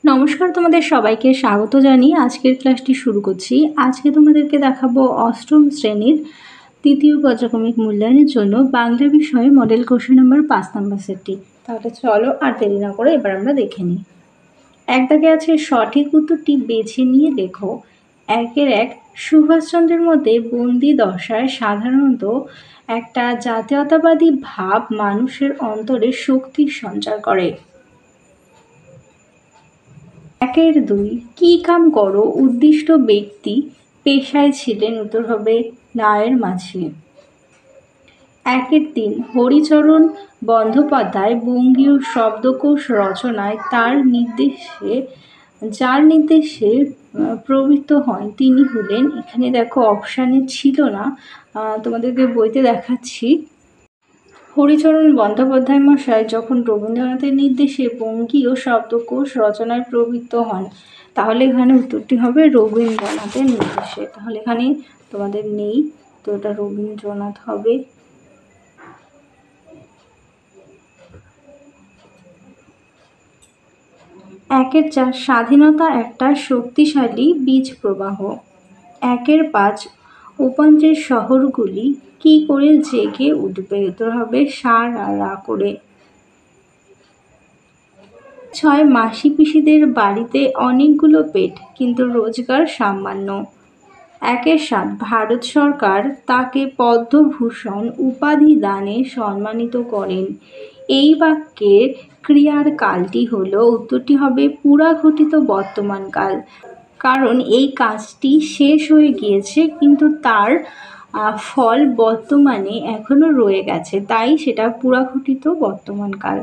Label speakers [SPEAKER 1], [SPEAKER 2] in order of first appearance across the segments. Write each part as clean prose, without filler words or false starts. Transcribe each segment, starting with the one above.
[SPEAKER 1] নমস্কার, তোমাদের সবাইকে স্বাগত জানিয়ে আজকের ক্লাসটি শুরু করছি। আজকে তোমাদেরকে দেখাবো অষ্টম শ্রেণীর তৃতীয় পর্যায়ক্রমিক মূল্যায়নের জন্য বাংলা বিষয়ে মডেল কোশ্চেন নাম্বার 5 নম্বর সেটটি। তাহলে চলো আর দেরি না করে এবার আমরা দেখে নিই। এক দাগে আছে সঠিক উত্তরটি বেছে নিয়ে লেখো। একের এক, সুভাষচন্দ্রের মধ্যে বন্দি দশায় সাধারণত একটা জাতীয়তাবাদী ভাব মানুষের অন্তরে শক্তির সঞ্চার করে। একের দুই, কি কাম করো উদ্দিষ্ট ব্যক্তি পেশায় ছিলেন, উত্তর হবে নায়ের মাঝি। একের তিন, হরিচরণ বন্দ্যোপাধ্যায় বঙ্গীয় শব্দকোষ রচনায় যার নির্দেশে প্রবৃত্ত হন তিনি হলেন, এখানে দেখো অপশানে ছিল না, তোমাদেরকে বইতে দেখাচ্ছি। হরিচরণ বন্দ্যোপাধ্যায় মশাই যখন রবীন্দ্রনাথের নির্দেশে বঙ্গীয় শব্দকোষ রচনায় প্রবৃত্ত হন, তাহলে এখানে উত্তরটি হবে রবীন্দ্রনাথের নির্দেশে। তাহলে এখানে তোমাদের নেই, তো এটা রবীন্দ্রনাথ হবে। একের চার, স্বাধীনতা একটা শক্তিশালী বীজ প্রবাহ। একের পাঁচ, উপান্তের শহরগুলি কি করে জেগে উঠবে, উত্তর হবে সার রা করে। ছয়, মাসি পিসিদের বাড়িতে অনেকগুলো পেট কিন্তু রোজগার সামান্য। একের সাত, ভারত সরকার তাকে পদ্মভূষণ উপাধি দানে সম্মানিত করেন। এই বাক্যের ক্রিয়ার কালটি হলো, উত্তরটি হবে পুরাঘটিত বর্তমান কাল, কারণ এই কাজটি শেষ হয়ে গিয়েছে কিন্তু তার ফল বর্তমানে এখনো রয়ে গেছে, তাই সেটা পুরাঘটিত বর্তমান কাল।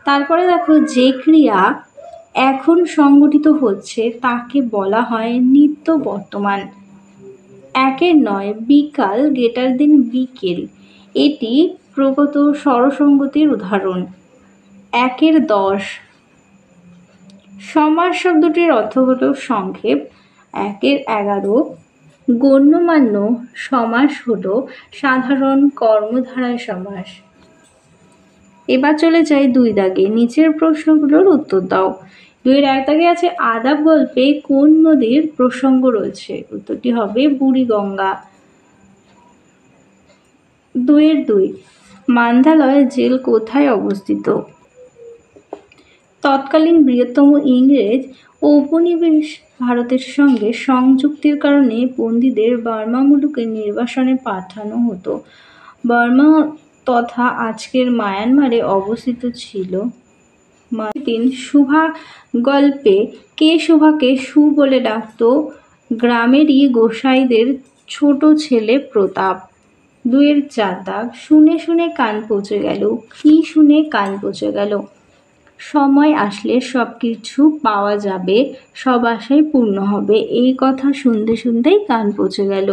[SPEAKER 1] তারপরে দেখো, যে ক্রিয়া এখন সংঘটিত হচ্ছে তাকে বলা হয় নিত্য বর্তমান। একের নয়, বিকাল গ্রেটার দেন বিকেল, এটি প্রগত স্বরসঙ্গতির উদাহরণ। একের 10, সমাস শব্দটির অর্থ হলো সংক্ষেপ। একের 11, গণ্যমান্য সমাস হলো সাধারণ কর্মধারায় সমাস। এবার চলে যাই 2 দাগে, নিচের প্রশ্নগুলোর উত্তর দাও। 2-এর 1 দাগে আছে আদাব গল্পে কোন নদীর প্রসঙ্গ রয়েছে, উত্তরটি হবে বুড়িগঙ্গা। 2-এর 2, মান্দালয় জেল কোথায় অবস্থিত? তৎকালীন বৃহত্তম ইংরেজ ঔপনিবেশ ভারতের সঙ্গে সংযুক্তির কারণে বন্দীদের বার্মা মুলুকে নির্বাসনে পাঠানো হতো। বার্মা তথা আজকের মায়ানমারে অবস্থিত ছিল। 3, শুভা গল্পে কে শুভাকে সু বলে ডাকত? গ্রামেরই গোসাইদের ছোট ছেলে প্রতাপ। 2-এর 4 দাগ, শুনে শুনে কান পচে গেল, কি শুনে কান পচে গেল? সময় আসলে সব কিছু পাওয়া যাবে, সব আশাই পূর্ণ হবে, এই কথা শুনতে শুনতেই কান পচে গেল।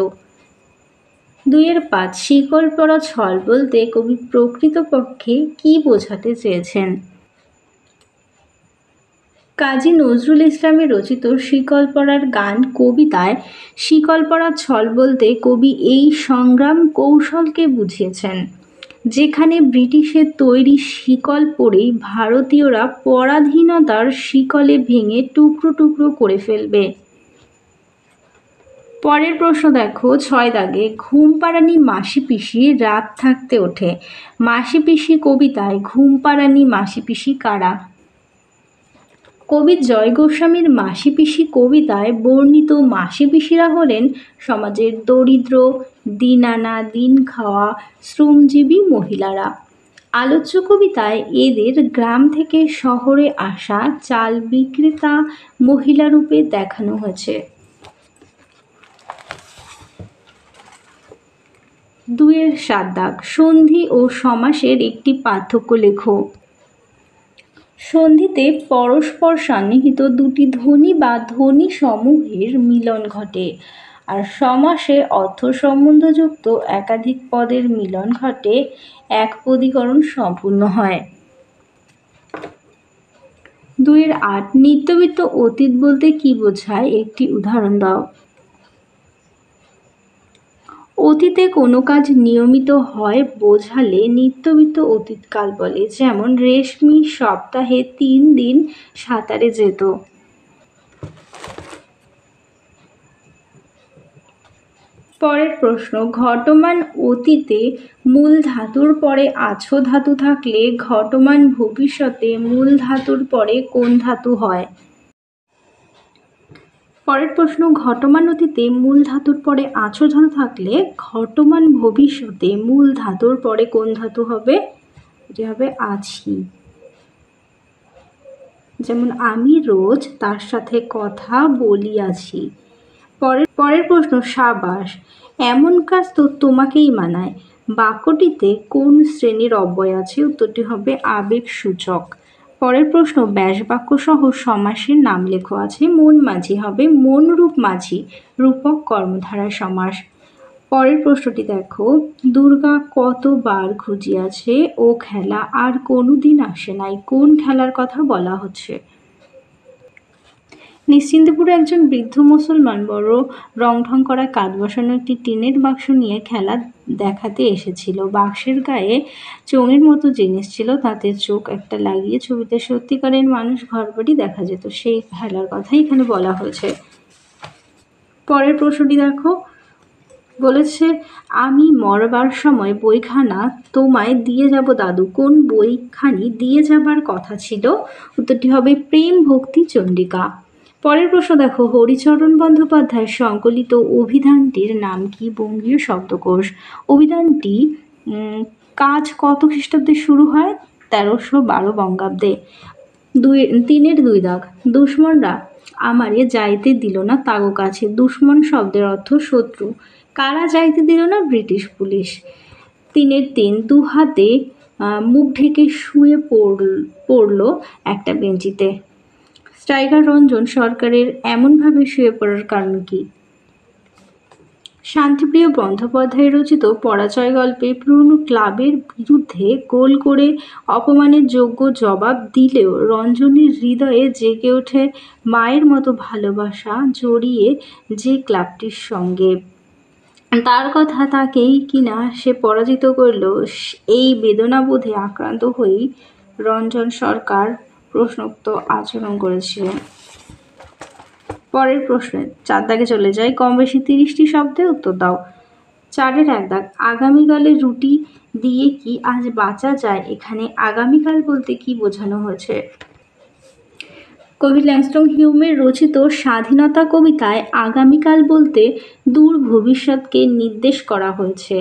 [SPEAKER 1] 2-এর 5, শিকল পরা ছল বলতে কবি প্রকৃতপক্ষে কি বোঝাতে চেয়েছেন? কাজী নজরুল ইসলামের রচিত শিকল পরার গান কবিতায় শিকল পরা ছল বলতে কবি এই সংগ্রাম কৌশলকে বুঝিয়েছেন, যেখানে ব্রিটিশের তৈরি শিকল পরেই ভারতীয়রা পরাধীনতার শিকলে ভেঙে টুকরো টুকরো করে ফেলবে। পরের প্রশ্ন দেখো 6 দাগে, ঘুম পাড়ানি মাসি পিসি রাত থাকতে ওঠে। মাসি পিসি কবিতায় ঘুম পাড়ানি মাসি পিসি কারা? কবি জয় গোস্বামীর মাসি পিসি কবিতায় বর্ণিত মাসি পিসিরা হলেন সমাজের দরিদ্র, দিন আনা দিন খাওয়া শ্রমজীবী মহিলারা। আলোচ্য কবিতায় এদের গ্রাম থেকে শহরে আসা চাল বিক্রেতা মহিলা রূপে দেখানো হয়েছে। 2-এর 7 দাগ, সন্ধি ও সমাসের একটি পার্থক্য লেখো। সন্ধিতে পরস্পর সন্নিহিত দুটি ধ্বনি বা ধ্বনি সমূহের মিলন ঘটে, আর সমাসে অর্থ সম্বন্ধযুক্ত একাধিক পদের মিলন ঘটে, এক পদীকরণ সম্পূর্ণ হয়। 2-এর 8, নিত্যবিত্ত অতীত বলতে কি বোঝায়, একটি উদাহরণ দাও। অতীতে কোনো কাজ নিয়মিত হয় বোঝালে নিত্যবিত্ত অতীতকাল বলে, যেমন রেশমি সপ্তাহে 3 দিন সাঁতারে যেত। পরের প্রশ্ন, ঘটমান অতীতে মূল ধাতুর পরে আছো ধাতু থাকলে ঘটমান ভবিষ্যতে মূল ধাতুর পরে কোন ধাতু হয়? পরের প্রশ্ন, ঘটমান অতীতে মূল ধাতুর পরে আছো ধাতু থাকলে ঘটমান ভবিষ্যতে মূল ধাতুর পরে কোন ধাতু হবে? এটি হবে আছি। যেমন আমি রোজ তার সাথে কথা বলিয়াছি। পরের প্রশ্ন, সাবাস, এমন কাজ তো তোমাকেই মানায়। বাক্যটিতে কোন শ্রেণীর অব্যয় আছে? উত্তরটি হবে আবেগসূচক। পরের প্রশ্ন, ব্যাস বাক্য সহ সমাসের নাম লেখো। আছে মন মাঝি হবে মন রূপ মাঝি, রূপক কর্মধারয় সমাস। পরের প্রশ্নটি দেখো, দুর্গা কতবার খুঁজিয়াছে ও খেলা আর কোনোদিন আসে নাই। কোন খেলার কথা বলা হচ্ছে? নিশ্চিন্তপুরে একজন বৃদ্ধ মুসলমান বড় রং ঢং করা কাঠ বসানো একটি টিনের বাক্স নিয়ে খেলা দেখাতে এসেছিল। বাক্সের গায়ে চোঙের মতো জিনিস ছিল, তাতে চোখ একটা লাগিয়ে ছবিতে সত্যিকারের মানুষ ঘরবাড়ি দেখা যেত। সেই খেলার কথাই এখানে বলা হয়েছে। পরের প্রশ্নটি দেখো, বলেছে আমি মরবার সময় বইখানা তোমায় দিয়ে যাব দাদু। কোন বইখানি দিয়ে যাবার কথা ছিল? উত্তরটি হবে প্রেম ভক্তি চণ্ডিকা। পরের প্রশ্ন দেখো, হরিচরণ বন্দ্যোপাধ্যায়ের সংকলিত অভিধানটির নাম কি? বঙ্গীয় শব্দকোষ। অভিধানটি কাজ কত খ্রিস্টাব্দে শুরু হয়? 1312 বঙ্গাব্দে। 3-এর 2 দাগ, দুশ্মনরা আমারে যাইতে দিল না তাগো কাছে। দুশ্মন শব্দের অর্থ শত্রু। কারা যাইতে দিল না? British police. 3-এর 3, দু হাতে মুখ ঢেকে শুয়ে পড়ল একটা বেঞ্চিতে। স্ট্রাইকার রঞ্জন সরকারের এমনভাবে শুয়ে পড়ার কারণ কি? শান্তিপ্রিয় বন্দ্যোপাধ্যায় রচিত পরাজয় গল্পে পুরনো ক্লাবের বিরুদ্ধে গোল করে অপমানের যোগ্য জবাব দিলেও রঞ্জনীর হৃদয়ে জেগে ওঠে মায়ের মতো ভালোবাসা জড়িয়ে যে ক্লাবটির সঙ্গে। তার কথা তাকেই কিনা সে পরাজিত করল, এই বেদনাবোধে আক্রান্ত হয়েই রঞ্জন সরকার প্রশ্নোক্ত আচরণ করেছিলেন। পরের প্রশ্নে 4 দাগে চলে যায়, কম বেশি 30টি শব্দে উত্তর দাও। 4-এর 1 দাগ, আগামীকালে রুটি দিয়ে কি আজ বাঁচা যায়? এখানে আগামীকাল বলতে কি বোঝানো হয়েছে? কবি ল্যাংস্টন হিউমের রচিত স্বাধীনতা কবিতায় আগামীকাল বলতে দূর ভবিষ্যৎকে নির্দেশ করা হয়েছে,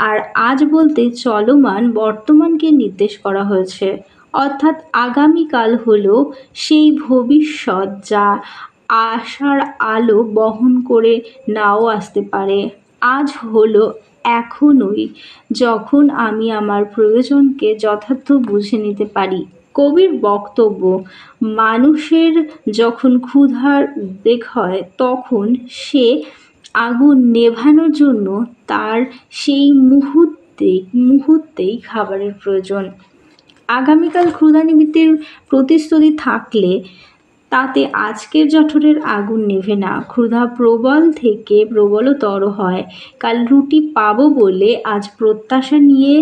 [SPEAKER 1] আর আজ বলতে চলমান বর্তমানকে নির্দেশ করা হয়েছে। অর্থাৎ আগামীকাল হলো সেই ভবিষ্যৎ যা আশার আলো বহন করে নাও আসতে পারে। আজ হলো এখনই, যখন আমি আমার প্রয়োজনকে যথার্থ বুঝে নিতে পারি। কবির বক্তব্য, মানুষের যখন ক্ষুধার উদ্বেগ হয় তখন সে আগুন নেভানোর জন্য তার সেই মুহূর্তেই খাবারের প্রয়োজন। আগামীকাল ক্ষুধা নিবৃত্তির প্রতিশ্রুতি থাকলে তাতে আজকের জঠরের আগুন নেভে না, ক্ষুধা প্রবল থেকে প্রবলতর হয়। কাল রুটি পাবো বলে আজ প্রত্যাশা নিয়ে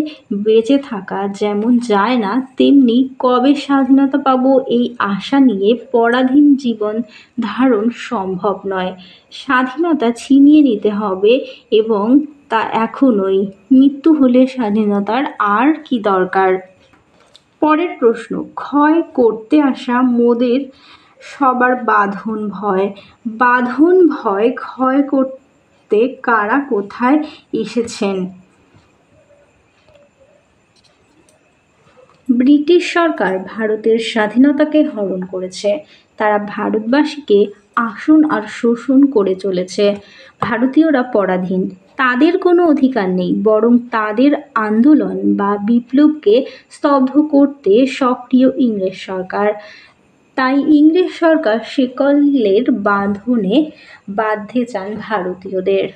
[SPEAKER 1] বেঁচে থাকা যেমন যায় না, তেমনি কবে স্বাধীনতা পাবো এই আশা নিয়ে পরাধীন জীবন ধারণ সম্ভব নয়। স্বাধীনতা ছিনিয়ে নিতে হবে এবং তা এখনই। মৃত্যু হলে স্বাধীনতার আর কি দরকার? পরের প্রশ্ন, ক্ষয় করতে আসা মোদের সবার বাঁধন ভয়। বাঁধন ভয় ক্ষয় করতে কারা কোথায় এসেছেন? ব্রিটিশ সরকার ভারতের স্বাধীনতাকে হরণ করেছে। তারা ভারতবাসীকে আসন আর শোষণ করে চলেছে। ভারতীয়রা পরাধীন, তাদের কোনো অধিকার নেই, বরং তাদের আন্দোলন বা বিপ্লবকে স্তব্ধ করতে সক্রিয় ইংরেজ সরকার। তাই ইংরেজ সরকার শিকলের বাঁধনে বাঁধতে চান ভারতীয়দের।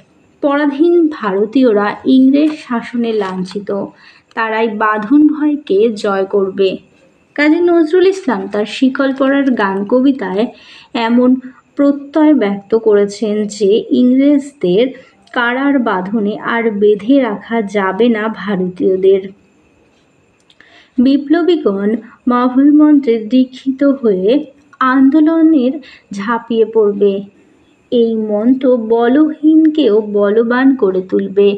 [SPEAKER 1] পরাধীন ভারতীয়রা ইংরেজ শাসনে লাঞ্ছিত, তারাই বাঁধন ভয়কে জয় করবে। কাজী নজরুল ইসলাম তার শিকল পরার গান কবিতায় এমন প্রত্যয় ব্যক্ত করেছেন যে ইংরেজদের কারার বাঁধনে আর বেঁধে রাখা যাবে না ভারতীয়দের। বিপ্লবীগণ মহামন্ত্রে দীক্ষিত হয়ে আন্দোলনের ঝাঁপিয়ে পড়বে। এই মন্ত্র বলহীনকেও বলবান করে তুলবে।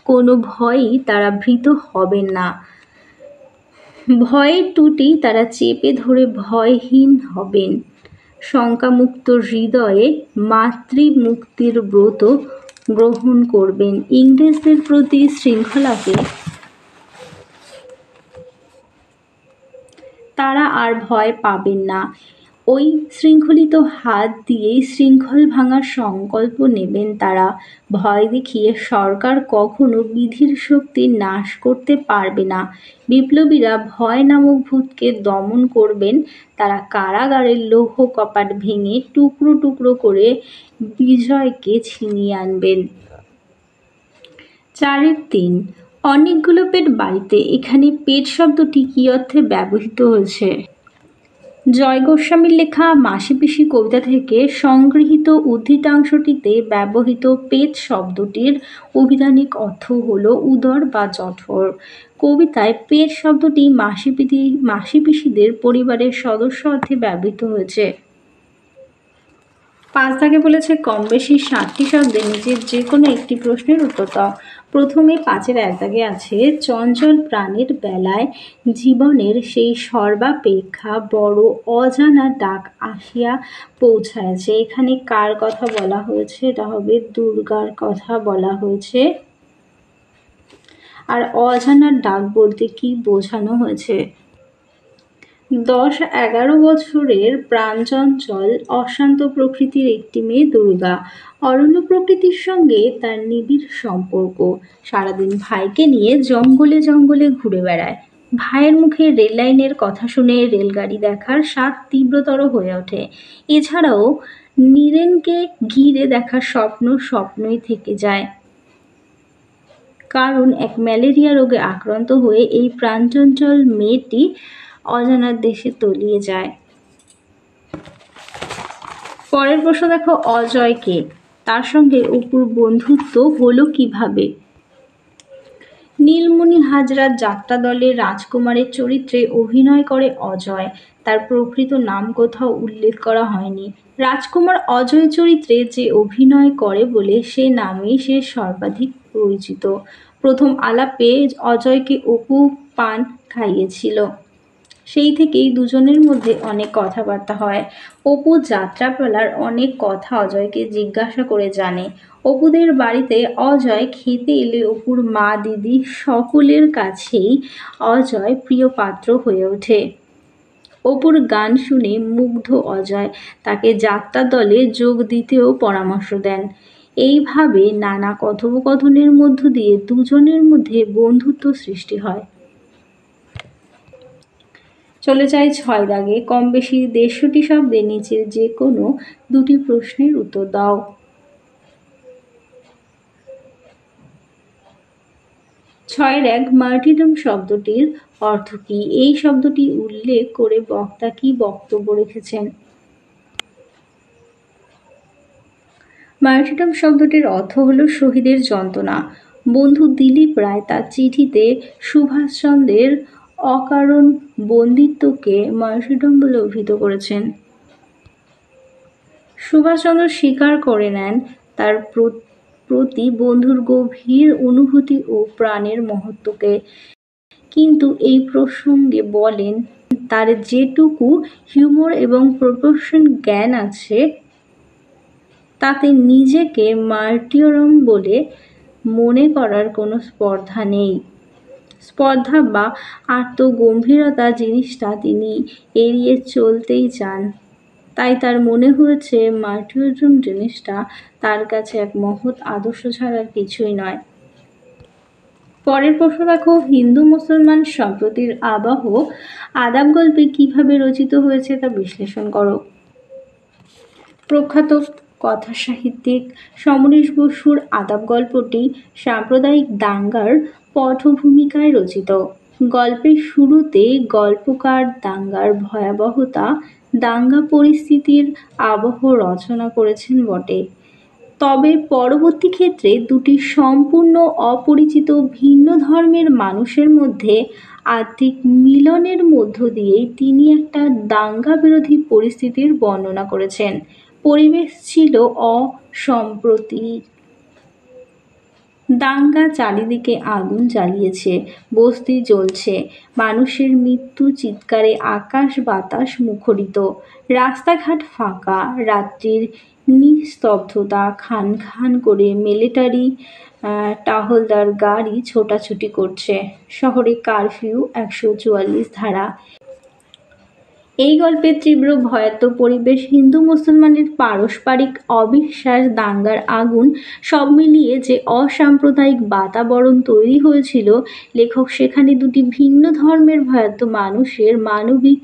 [SPEAKER 1] কোনো ভয়ই তারা ভীত হবেন না। ভয়ের টুটি তারা চেপে ধরে ভয়হীন হবেন। শঙ্কামুক্ত হৃদয়ে মাতৃমুক্তির ব্রত গ্রহণ করবেন। ইংরেজদের প্রতি শৃঙ্খলাকে তারা আর ভয় পাবেন না। ওই শৃঙ্খলিত হাত দিয়েই শৃঙ্খল ভাঙার সংকল্প নেবেন তারা। ভয় দেখিয়ে সরকার কখনো বিধির শক্তি নাশ করতে পারবে না। বিপ্লবীরা ভয় নামক ভূতকে দমন করবেন। তারা কারাগারের লৌহ কপাট ভেঙে টুকরো টুকরো করে বিজয়কে ছিনিয়ে আনবেন। 4-3 অনেকগুলো পেট বাড়িতে। এখানে পেট শব্দটি কী অর্থে ব্যবহৃত হয়েছে? জয় গোস্বামীর লেখা মাসিপিসি কবিতা থেকে সংগৃহীত উদ্ধৃতাংশটিতে ব্যবহৃত পেট শব্দটির অভিধানিক অর্থ হল উদর বা জঠর। কবিতায় পেট শব্দটি মাসিপিসিদের পরিবারের সদস্য অর্থে ব্যবহৃত হয়েছে। 5 দাগে বলেছে কম বেশি 7টি শব্দে নিচের যে কোনো একটি প্রশ্নের উত্তর দাও। প্রথমে 5-এর 1 দাগে আছে চঞ্চল প্রাণের বেলায় জীবনের সেই সর্বাপেক্ষা বড় অজানা ডাক আসিয়া পৌঁছায়ছে। এখানে কার কথা বলা হয়েছে? এটা হবে দুর্গার কথা বলা হয়েছে। আর অজানা ডাক বলতে কি বোঝানো হয়েছে? 10-11 বছরের প্রাণচঞ্চল অশান্ত প্রকৃতির একটি মেয়ে দুর্গা। অরণ্য প্রকৃতির সঙ্গে তার নিবিড় সম্পর্ক। সারাদিন ভাইকে নিয়ে জঙ্গলে জঙ্গলে ঘুরে বেড়ায়। ভাইয়ের মুখে রেল লাইনের কথা শুনে রেলগাড়ি দেখার স্বাদ তীব্রতর হয়ে ওঠে। এছাড়াও নীরেনকে ঘিরে দেখার স্বপ্ন স্বপ্নই থেকে যায়। কারণ এক ম্যালেরিয়া রোগে আক্রান্ত হয়ে এই প্রাণচঞ্চল মেয়েটি অজানার দেশে তলিয়ে যায়। পরের প্রশ্ন দেখো, অজয় কে? তার সঙ্গে অপুর বন্ধুত্ব হলো কিভাবে? নীলমণি হাজরার যাত্রা দলে রাজকুমারের চরিত্রে অভিনয় করে অজয়। তার প্রকৃত নাম কোথাও উল্লেখ করা হয়নি। রাজকুমার অজয় চরিত্রে যে অভিনয় করে বলে সে নামেই সে সর্বাধিক পরিচিত। প্রথম আলাপে অজয়কে অপু পান খাইয়েছিল। সেই থেকেই দুজনের মধ্যে অনেক কথাবার্তা হয়। অপু যাত্রাপালার অনেক কথা অজয়কে জিজ্ঞাসা করে জানে। অপুদের বাড়িতে অজয় খেতে এলে অপুর মা দিদি সকলের কাছেই অজয় প্রিয় পাত্র হয়ে ওঠে। অপুর গান শুনে মুগ্ধ অজয় তাকে যাত্রা দলে যোগ দিতেও পরামর্শ দেন। এইভাবে নানা কথোপকথনের মধ্য দিয়ে দুজনের মধ্যে বন্ধুত্ব সৃষ্টি হয়। চলে যাই 6 দাগে। কম বেশি 150টি শব্দে নিচের যে কোনো দুটি প্রশ্নের উত্তর দাও। 6-1 মার্টিডম শব্দটির অর্থ কী? এই শব্দটি উল্লেখ করে বক্তা কী বক্তব্য রেখেছেন? মার্টিডম শব্দটির অর্থ হল শহীদের যন্ত্রণা। বন্ধু দিলীপ রায় তার চিঠিতে সুভাষচন্দ্রের অকারণ বন্দিত্বকে মার্টিডম বলে অভিহিত করেছেন। সুভাষচন্দ্র স্বীকার করে নেন তার প্রতি বন্ধুর গভীর অনুভূতি ও প্রাণের মহত্বকে, কিন্তু এই প্রসঙ্গে বলেন তার যেটুকু হিউমর এবং প্রপোর্শন জ্ঞান আছে তাতে নিজেকে মার্টিয়রম বলে মনে করার কোনো স্পর্ধা নেই। স্পর্ধা বা আত্মগম্ভীরতা জিনিসটা তিনি এড়িয়ে চলতেই চান। তাই তার মনে হয়েছে মার্টিয়রম জিনিসটা তার কাছে এক মহৎ আদর্শ ছাড়া কিছুই নয়। পরের প্রশ্ন দেখো, হিন্দু মুসলমান সম্প্রীতির আবহ আদাব গল্পে কিভাবে রচিত হয়েছে তা বিশ্লেষণ করো। প্রখ্যাত কথা সাহিত্যিক সমরেশ বসুর আদাব গল্পটি সাম্প্রদায়িক দাঙ্গার পটভূমিকায় রচিত। গল্পের শুরুতে গল্পকার দাঙ্গার ভয়াবহতা, দাঙ্গা পরিস্থিতির আবহ রচনা করেছেন বটে, তবে পরবর্তী ক্ষেত্রে দুটি সম্পূর্ণ অপরিচিত ভিন্ন ধর্মের মানুষের মধ্যে আত্মিক মিলনের মধ্য দিয়েই তিনি একটা দাঙ্গা বিরোধী পরিস্থিতির বর্ণনা করেছেন। পরিবেশ ছিল অসম্প্রতির। দাঙ্গা চারিদিকে আগুন জ্বালিয়েছে, বস্তি জ্বলছে, মানুষের মৃত্যু চিৎকারে আকাশ বাতাস মুখরিত, রাস্তাঘাট ফাঁকা, রাত্রির নিস্তব্ধতা, খান খান করে মিলিটারি টহলদার গাড়ি ছোটাছুটি করছে, শহরে কারফিউ 144 ধারা। এই গল্পের তীব্র ভয়ার্ত পরিবেশ, হিন্দু মুসলমানের পারস্পরিক অবিশ্বাস, দাঙ্গার আগুন সব মিলিয়ে যে অসাম্প্রদায়িক বাতাবরণ তৈরি হয়েছিল, লেখক সেখানে দুটি ভিন্ন ধর্মের ভয়ার্ত মানুষের মানবিক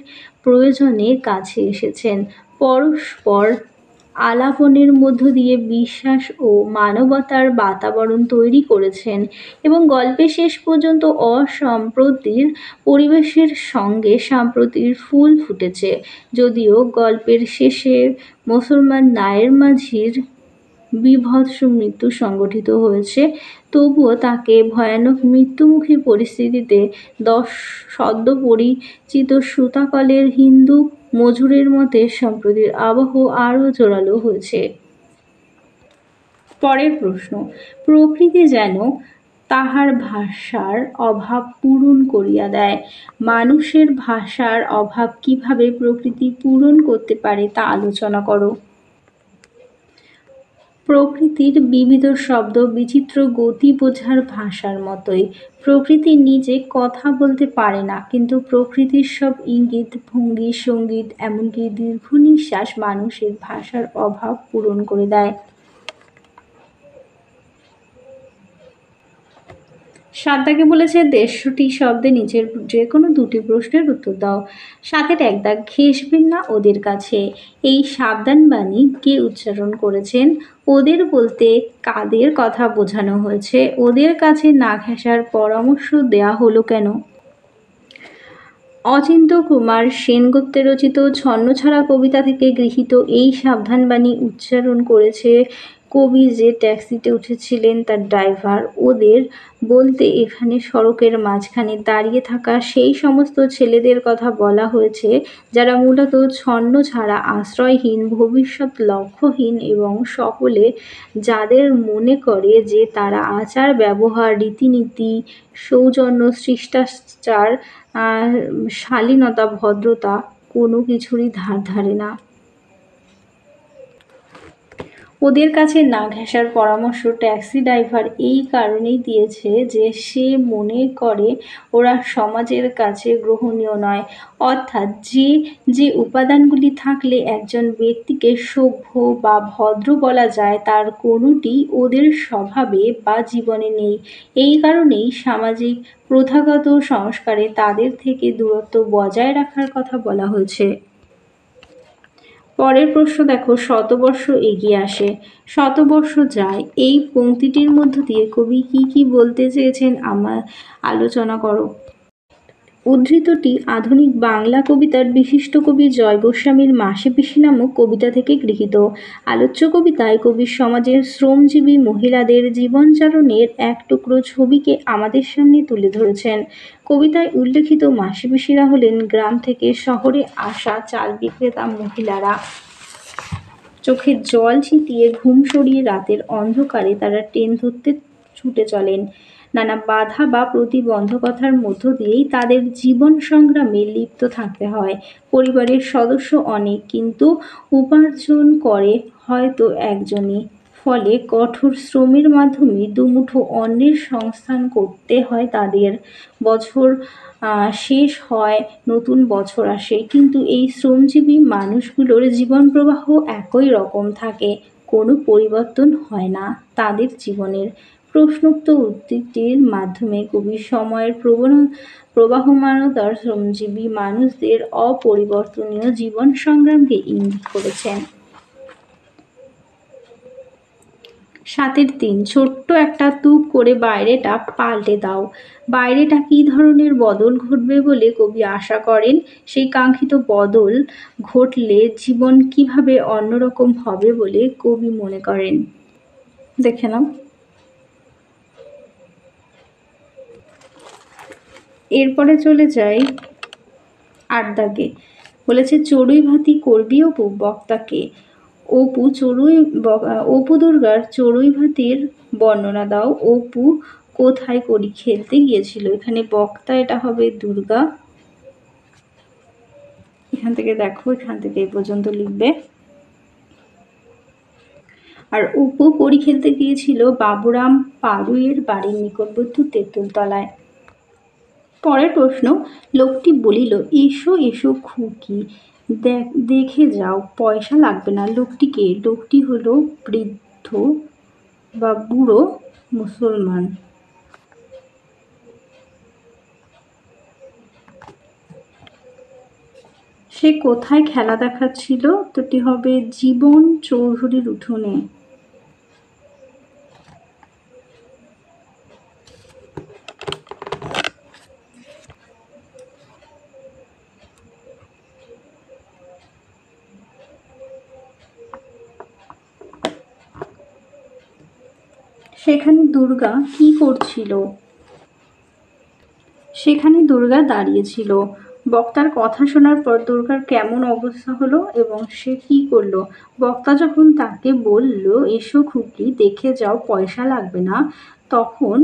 [SPEAKER 1] প্রয়োজনের কাছে এসেছেন। পরস্পর আলাপনের মধ্য দিয়ে বিশ্বাস ও মানবতার বাতাবরণ তৈরি করেছেন এবং গল্পের শেষ পর্যন্ত অসম্প্রতির পরিবেশের সঙ্গে সম্প্রতির ফুল ফুটেছে। যদিও গল্পের শেষে মুসলমান নায়ের মাঝির বীভৎস মৃত্যু সংঘটিত হয়েছে, তবুও তাকে ভয়ানক মৃত্যুমুখী পরিস্থিতিতে সদ্য পরিচিত সুতাকলের হিন্দু মজুরের মতে সম্প্রতির আবহ আরও জোরালো হয়েছে। পরের প্রশ্ন, প্রকৃতি যেন তাহার ভাষার অভাব পূরণ করিয়া দেয়। মানুষের ভাষার অভাব কিভাবে প্রকৃতি পূরণ করতে পারে তা আলোচনা করো। প্রকৃতির বিবিধ শব্দ বিচিত্র গতি বোঝার ভাষার মতোই। প্রকৃতি নিজে কথা বলতে পারে না, কিন্তু প্রকৃতির সব ইঙ্গিত, ভঙ্গি, সঙ্গীত, এমনকি দীর্ঘ নিঃশ্বাস মানুষের ভাষার অভাব পূরণ করে দেয়। 7 দাগে বলেছে 150টি শব্দে নিচের যে কোনো দুটি প্রশ্নের উত্তর দাও। 7-এর 1 দাগ, ঘেঁষবেন না ওদের কাছে। এই সাবধানবাণী কে উচ্চারণ করেছেন? ওদের বলতে কাদের কথা বোঝানো হয়েছে? ওদের কাছে না ঘেঁষার পরামর্শ দেয়া হলো কেন? অচিন্ত্য কুমার সেনগুপ্তের রচিত ছন্নছাড়া কবিতা থেকে গৃহীত এই সাবধানবাণী উচ্চারণ করেছে কবি যে ট্যাক্সিতে উঠেছিলেন তার ড্রাইভার। ওদের বলতে এখানে সড়কের মাঝখানে দাঁড়িয়ে থাকা সেই সমস্ত ছেলেদের কথা বলা হয়েছে যারা মূলত ছন্নছাড়া, আশ্রয়হীন, ভবিষ্যৎ লক্ষ্যহীন এবং সকলে যাদের মনে করে যে তারা আচার ব্যবহার, রীতিনীতি, সৌজন্য, শিষ্টাচার, শালীনতা, ভদ্রতা কোনো কিছুরই ধার ধারে না। ওদের কাছে না ঘেঁষার পরামর্শ ট্যাক্সি ড্রাইভার এই কারণেই দিয়েছে যে সে মনে করে ওরা সমাজের কাছে গ্রহণীয় নয়। অর্থাৎ যে উপাদানগুলি থাকলে একজন ব্যক্তিকে সভ্য বা ভদ্র বলা যায় তার কোনোটি ওদের স্বভাবে বা জীবনে নেই। এই কারণেই সামাজিক প্রথাগত সংস্কারে তাদের থেকে দূরত্ব বজায় রাখার কথা বলা হয়েছে। পরের প্রশ্ন দেখো, শতবর্ষ এগিয়ে আসে, শতবর্ষ যায়, এই পংক্তিটির মধ্য দিয়ে কবি কি বলতে চেয়েছেন আলোচনা করো। উদ্ধৃতটি আধুনিক বাংলা কবিতার বিশিষ্ট কবি জয় গোস্বামীর মাসি পিসি নামক কবিতা থেকে গৃহীত। আলোচ্য কবিতায় কবি সমাজের শ্রমজীবী মহিলাদের জীবনচারণের এক টুকরো ছবিকে আমাদের সামনে তুলে ধরেছেন। কবিতায় উল্লেখিত মাসি পিসিরা হলেন গ্রাম থেকে শহরে আসা চাল বিক্রেতা মহিলারা। চোখে জল ছিটিয়ে ঘুম সরিয়ে রাতের অন্ধকারে তারা ট্রেন ধরতে ছুটে চলেন। নানা বাধা বা প্রতিবন্ধকতার মধ্য দিয়েই তাদের জীবন সংগ্রামে লিপ্ত থাকতে হয়। পরিবারের সদস্য অনেক, কিন্তু উপার্জন করে হয়তো একজনই। ফলে কঠোর শ্রমের মাধ্যমে দুমুঠো অন্নের সংস্থান করতে হয় তাদের। বছর শেষ হয়, নতুন বছর আসে, কিন্তু এই শ্রমজীবী মানুষগুলোর জীবন প্রবাহ একই রকম থাকে, কোনো পরিবর্তন হয় না তাদের জীবনের। প্রশ্নোক্ত উক্তিটির মাধ্যমে কবি সময়ের প্রবাহমানতার শ্রমজীবী মানুষদের অপরিবর্তনীয় জীবন সংগ্রামকে ইঙ্গিত করেছেন। 7-এর 3, ছোট্ট একটা তুক করে বাইরেটা পাল্টে দাও। বাইরেটা কী ধরনের বদল ঘটবে বলে কবি আশা করেন? সেই কাঙ্ক্ষিত বদল ঘটলে জীবন কিভাবে অন্যরকম হবে বলে কবি মনে করেন? দেখে নাও। এরপরে চলে যাই 8 দাগে। বলেছে চড়ুই ভাতি করবি অপু, বক্তাকে। অপু দুর্গার চড়ুই ভাতির বর্ণনা দাও। অপু কোথায় কড়ি খেলতে গিয়েছিল? এখানে বক্তা, এটা হবে দুর্গা। এখান থেকে দেখো, এখান থেকে এই পর্যন্ত লিখবে। আর অপু কড়ি খেলতে গিয়েছিল বাবুরাম পাড়ুইয়ের বাড়ির নিকটবর্তী তেঁতুলতলায়। পরের প্রশ্ন, লোকটি বলিল, এসো এসো খুকি, দেখে যাও, পয়সা লাগবে না। লোকটি কে? লোকটি হলো বৃদ্ধ বা বুড়ো মুসলমান। সে কোথায় খেলা দেখাচ্ছিল? তোটি হবে জীবন চৌধুরীর উঠোনে। সেখানে দুর্গা কি করছিল? সেখানে দুর্গা দাঁড়িয়েছিল। বক্তার কথা শোনার পর দুর্গার কেমন অবস্থা হলো এবং সে কি করলো? বক্তা যখন তাকে বলল, এসো খুকি, দেখে যাও, পয়সা লাগবে না, তখন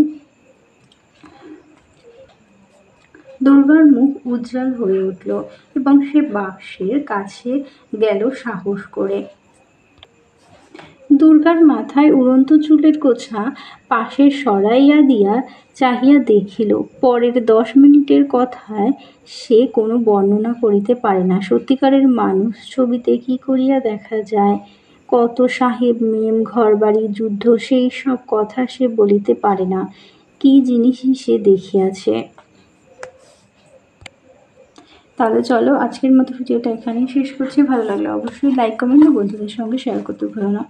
[SPEAKER 1] দুর্গার মুখ উজ্জ্বল হয়ে উঠল এবং সে বাক্সের কাছে গেল সাহস করে। দুর্গার মাথায় উড়ন্ত চুলের গোছা পাশে সরাইয়া দিয়া চাহিয়া দেখিল। পরের 10 মিনিটের কথায় সে কোনো বর্ণনা করিতে পারে না। সত্যিকারের মানুষ ছবিতে কি করিয়া দেখা যায়? কত সাহেব মেম, ঘরবাড়ি, যুদ্ধ, সেই সব কথা সে বলিতে পারে না। কি জিনিসই সে দেখিয়াছে। তাহলে চলো আজকের মতো ভিডিওটা এখানেই শেষ করছি। ভালো লাগলে অবশ্যই লাইক, কমেন্ট ও বন্ধুদের সঙ্গে শেয়ার করতে ভুলো না।